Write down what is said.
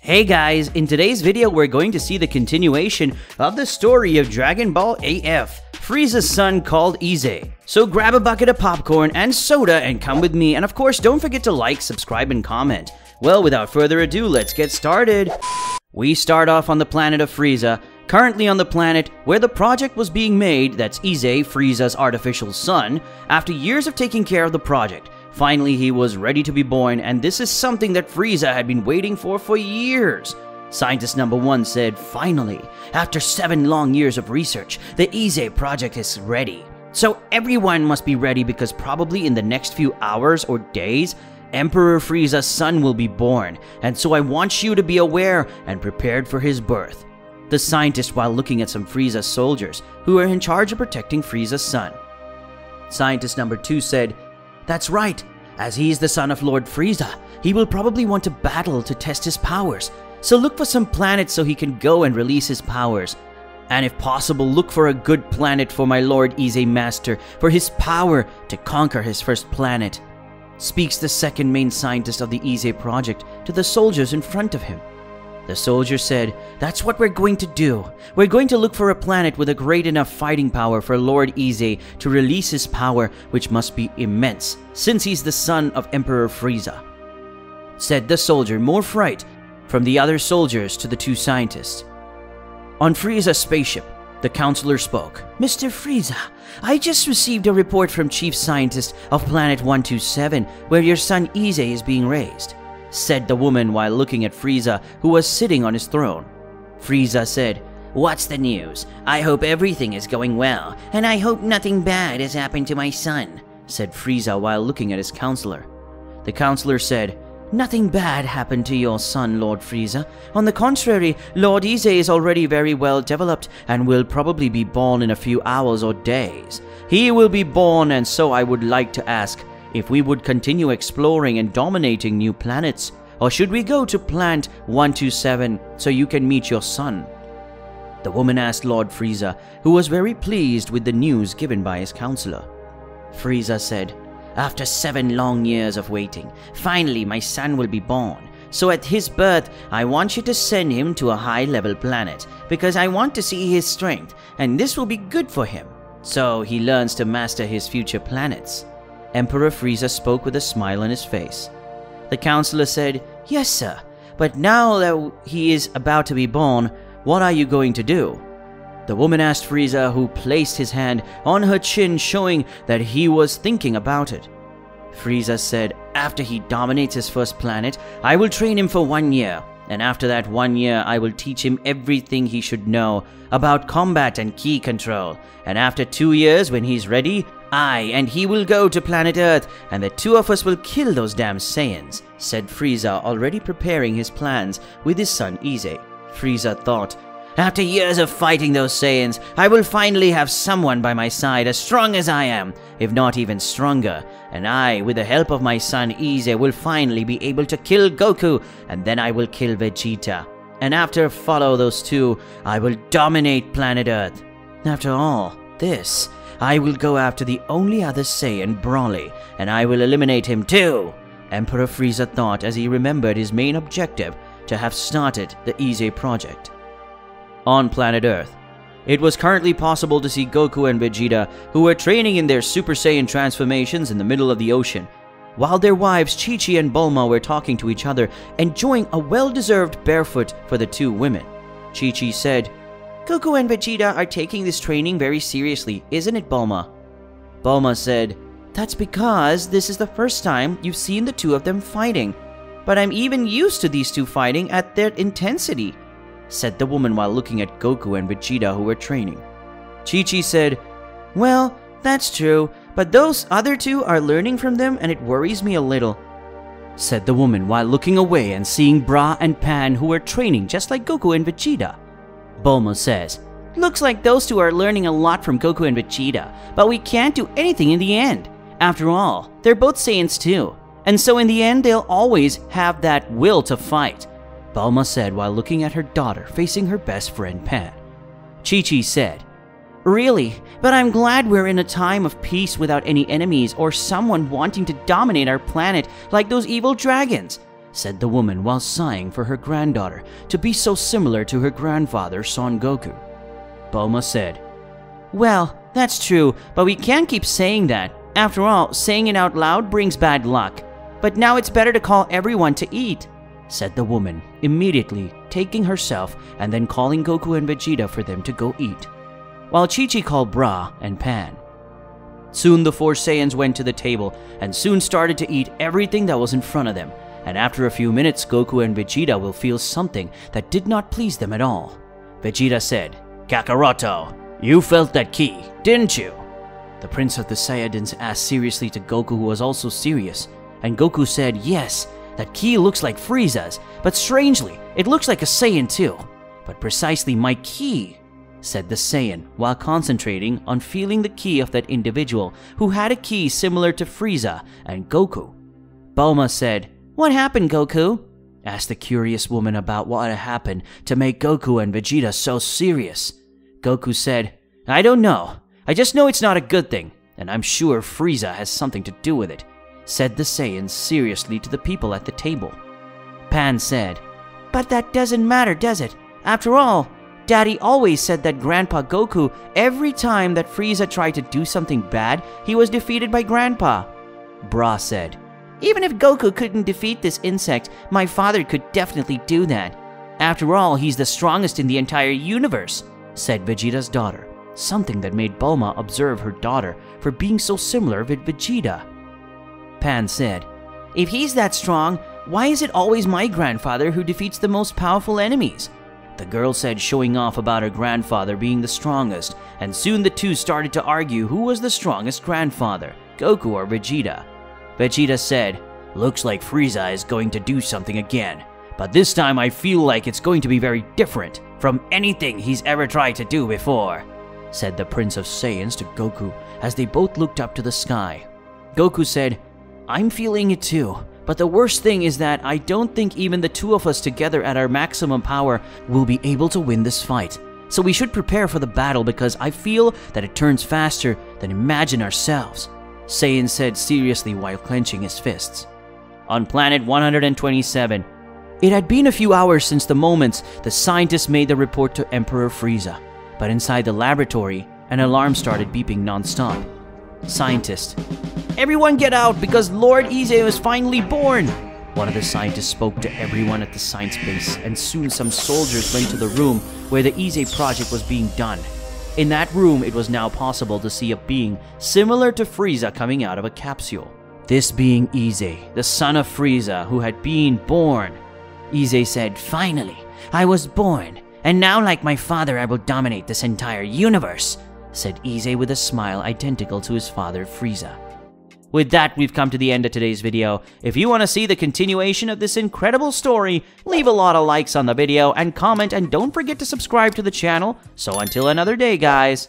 Hey guys, in today's video we're going to see the continuation of the story of Dragon Ball AF, Frieza's son called Ize. So grab a bucket of popcorn and soda and come with me, and of course don't forget to like, subscribe, and comment. Well, without further ado, let's get started. We start off on the planet of Frieza, currently on the planet where the project was being made. That's Ize, Frieza's artificial son. After years of taking care of the project, finally he was ready to be born, and this is something that Frieza had been waiting for years. Scientist number 1 said, finally, after 7 long years of research, the Ize project is ready. So everyone must be ready because probably in the next few hours or days, Emperor Frieza's son will be born, and so I want you to be aware and prepared for his birth. The scientist while looking at some Frieza soldiers who were in charge of protecting Frieza's son. Scientist number 2 said, that's right, as he is the son of Lord Frieza, he will probably want to battle to test his powers, so look for some planets so he can go and release his powers. And if possible, look for a good planet for my Lord Ize Master for his power to conquer his first planet. Speaks the second main scientist of the Ize project to the soldiers in front of him. The soldier said, that's what we're going to do. We're going to look for a planet with a great enough fighting power for Lord Ize to release his power, which must be immense, since he's the son of Emperor Frieza. Said the soldier, more fright from the other soldiers to the 2 scientists. On Frieza's spaceship, the counselor spoke. Mr. Frieza, I just received a report from Chief Scientist of Planet 127 where your son Ize is being raised, said the woman while looking at Frieza, who was sitting on his throne. Frieza said, what's the news? I hope everything is going well, and I hope nothing bad has happened to my son, said Frieza while looking at his counselor. The counselor said, nothing bad happened to your son, Lord Frieza. On the contrary, Lord Ize is already very well developed and will probably be born in a few hours or days. He will be born, and so I would like to ask if we would continue exploring and dominating new planets, or should we go to Planet 127 so you can meet your son? The woman asked Lord Frieza, who was very pleased with the news given by his counselor. Frieza said, after 7 long years of waiting, finally my son will be born. So at his birth, I want you to send him to a high-level planet, because I want to see his strength, and this will be good for him, so he learns to master his future planets. Emperor Frieza spoke with a smile on his face. The counselor said, yes sir, but now that he is about to be born, what are you going to do? The woman asked Frieza, who placed his hand on her chin, showing that he was thinking about it. Frieza said, after he dominates his first planet, I will train him for 1 year, and after that 1 year I will teach him everything he should know about combat and ki control, and after 2 years when he's ready, I and he will go to planet Earth, and the 2 of us will kill those damn Saiyans, said Frieza, already preparing his plans with his son Ize. Frieza thought, after years of fighting those Saiyans, I will finally have someone by my side as strong as I am, if not even stronger, and I, with the help of my son Ize, will finally be able to kill Goku, and then I will kill Vegeta. And after follow those 2, I will dominate planet Earth. After all this, I will go after the only other Saiyan, Broly, and I will eliminate him too, Emperor Frieza thought as he remembered his main objective to have started the Ize project. On planet Earth, it was currently possible to see Goku and Vegeta, who were training in their Super Saiyan transformations in the middle of the ocean, while their wives Chi-Chi and Bulma were talking to each other, enjoying a well-deserved barefoot for the 2 women. Chi-Chi said, Goku and Vegeta are taking this training very seriously, isn't it, Bulma? Bulma said, that's because this is the first time you've seen the 2 of them fighting, but I'm even used to these 2 fighting at their intensity, said the woman while looking at Goku and Vegeta, who were training. Chi-Chi said, well, that's true, but those other 2 are learning from them and it worries me a little, said the woman while looking away and seeing Bra and Pan, who were training just like Goku and Vegeta. Bulma says, looks like those 2 are learning a lot from Goku and Vegeta, but we can't do anything in the end. After all, they're both Saiyans too, and so in the end they'll always have that will to fight, Bulma said while looking at her daughter facing her best friend Pan. Chi-Chi said, really, but I'm glad we're in a time of peace without any enemies or someone wanting to dominate our planet like those evil dragons. said the woman while sighing for her granddaughter to be so similar to her grandfather, Son Goku. Bulma said, "Well, that's true, but we can't keep saying that. After all, saying it out loud brings bad luck. But now it's better to call everyone to eat," said the woman, immediately taking herself and then calling Goku and Vegeta for them to go eat, while Chi-Chi called Bra and Pan. Soon the four Saiyans went to the table and soon started to eat everything that was in front of them, and after a few minutes Goku and Vegeta will feel something that did not please them at all. Vegeta said, "Kakaroto, you felt that ki, didn't you?" The Prince of the Saiyajins asked seriously to Goku, who was also serious, and Goku said, "Yes, that ki looks like Frieza's, but strangely, it looks like a Saiyan too. But precisely my ki," said the Saiyan, while concentrating on feeling the ki of that individual who had a ki similar to Frieza and Goku. Bulma said, "What happened, Goku?" asked the curious woman about what had happened to make Goku and Vegeta so serious. Goku said, "I don't know. I just know it's not a good thing, and I'm sure Frieza has something to do with it," said the Saiyan seriously to the people at the table. Pan said, "But that doesn't matter, does it? After all, Daddy always said that Grandpa Goku, every time that Frieza tried to do something bad, he was defeated by Grandpa." Bra said, "Even if Goku couldn't defeat this insect, my father could definitely do that. After all, he's the strongest in the entire universe," said Vegeta's daughter, something that made Bulma observe her daughter for being so similar with Vegeta. Pan said, "If he's that strong, why is it always my grandfather who defeats the most powerful enemies?" The girl said, showing off about her grandfather being the strongest, and soon the two started to argue who was the strongest grandfather, Goku or Vegeta. Vegeta said, "Looks like Frieza is going to do something again, but this time I feel like it's going to be very different from anything he's ever tried to do before," said the Prince of Saiyans to Goku as they both looked up to the sky. Goku said, "I'm feeling it too. But the worst thing is that I don't think even the two of us together at our maximum power will be able to win this fight. So we should prepare for the battle because I feel that it turns faster than imagine ourselves," Saiyan said seriously while clenching his fists. On planet 127, it had been a few hours since the moments the scientists made the report to Emperor Frieza. But inside the laboratory, an alarm started beeping non-stop. Scientist, "Everyone get out because Lord Ize was finally born!" One of the scientists spoke to everyone at the science base, and soon some soldiers went to the room where the Ize project was being done. In that room, it was now possible to see a being similar to Frieza coming out of a capsule. This being Ize, the son of Frieza, who had been born. Ize said, "Finally, I was born, and now like my father I will dominate this entire universe," said Ize with a smile identical to his father Frieza. With that, we've come to the end of today's video. If you want to see the continuation of this incredible story, leave a lot of likes on the video and comment, and don't forget to subscribe to the channel. So until another day, guys,